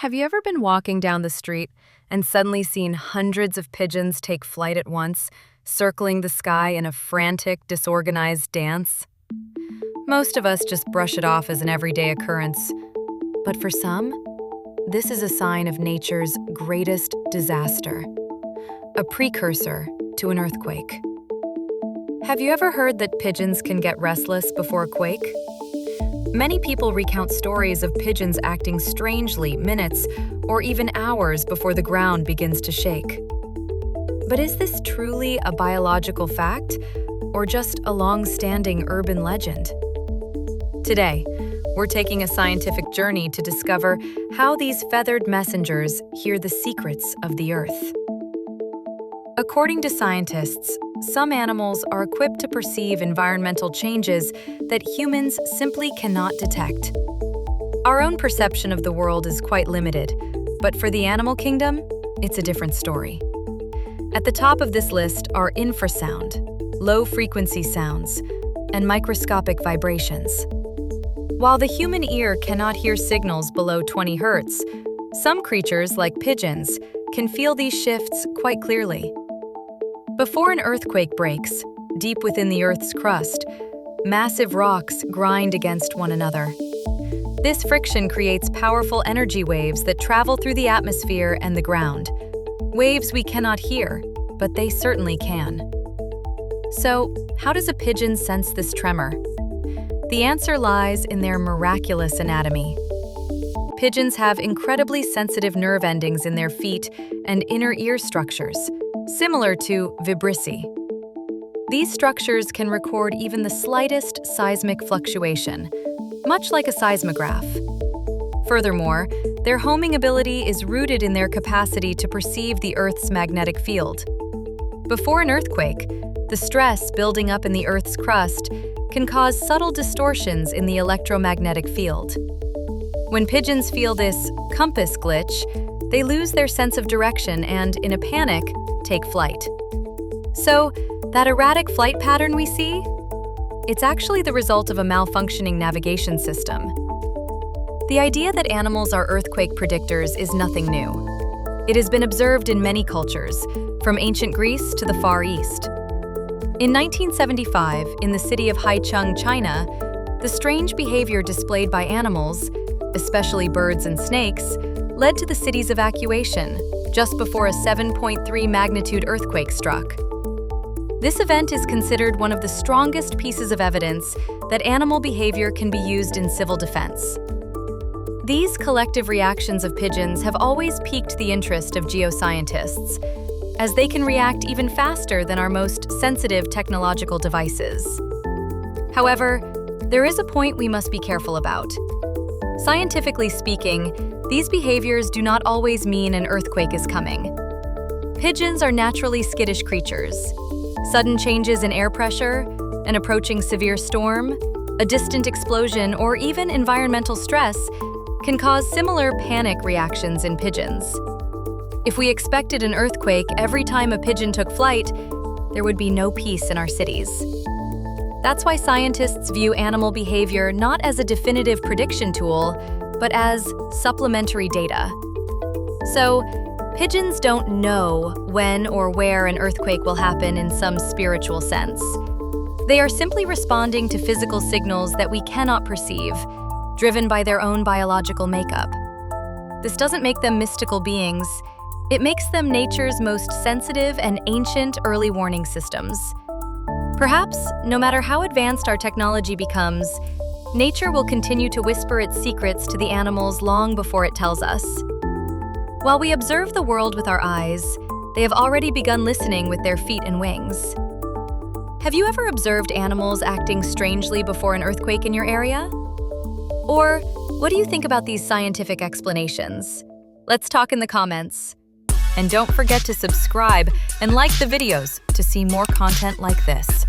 Have you ever been walking down the street and suddenly seen hundreds of pigeons take flight at once, circling the sky in a frantic, disorganized dance? Most of us just brush it off as an everyday occurrence. But for some, this is a sign of nature's greatest disaster, a precursor to an earthquake. Have you ever heard that pigeons can get restless before a quake? Many people recount stories of pigeons acting strangely minutes or even hours before the ground begins to shake. But is this truly a biological fact or just a long-standing urban legend? Today, we're taking a scientific journey to discover how these feathered messengers hear the secrets of the Earth. According to scientists, some animals are equipped to perceive environmental changes that humans simply cannot detect. Our own perception of the world is quite limited, but for the animal kingdom, it's a different story. At the top of this list are infrasound, low-frequency sounds, and microscopic vibrations. While the human ear cannot hear signals below 20 Hz, some creatures, like pigeons, can feel these shifts quite clearly. Before an earthquake breaks, deep within the Earth's crust, massive rocks grind against one another. This friction creates powerful energy waves that travel through the atmosphere and the ground. Waves we cannot hear, but they certainly can. So, how does a pigeon sense this tremor? The answer lies in their miraculous anatomy. Pigeons have incredibly sensitive nerve endings in their feet and inner ear structures, similar to vibrissae. These structures can record even the slightest seismic fluctuation, much like a seismograph. Furthermore, their homing ability is rooted in their capacity to perceive the Earth's magnetic field. Before an earthquake, the stress building up in the Earth's crust can cause subtle distortions in the electromagnetic field. When pigeons feel this compass glitch, they lose their sense of direction and, in a panic, take flight. So, that erratic flight pattern we see? It's actually the result of a malfunctioning navigation system. The idea that animals are earthquake predictors is nothing new. It has been observed in many cultures, from ancient Greece to the Far East. In 1975, in the city of Haicheng, China, the strange behavior displayed by animals, especially birds and snakes, led to the city's evacuation just before a 7.3 magnitude earthquake struck. This event is considered one of the strongest pieces of evidence that animal behavior can be used in civil defense. These collective reactions of pigeons have always piqued the interest of geoscientists, as they can react even faster than our most sensitive technological devices. However, there is a point we must be careful about. Scientifically speaking, these behaviors do not always mean an earthquake is coming. Pigeons are naturally skittish creatures. Sudden changes in air pressure, an approaching severe storm, a distant explosion, or even environmental stress can cause similar panic reactions in pigeons. If we expected an earthquake every time a pigeon took flight, there would be no peace in our cities. That's why scientists view animal behavior not as a definitive prediction tool, but as supplementary data. So, pigeons don't know when or where an earthquake will happen in some spiritual sense. They are simply responding to physical signals that we cannot perceive, driven by their own biological makeup. This doesn't make them mystical beings. It makes them nature's most sensitive and ancient early warning systems. Perhaps, no matter how advanced our technology becomes, nature will continue to whisper its secrets to the animals long before it tells us. While we observe the world with our eyes, they have already begun listening with their feet and wings. Have you ever observed animals acting strangely before an earthquake in your area? Or, what do you think about these scientific explanations? Let's talk in the comments. And don't forget to subscribe and like the videos to see more content like this.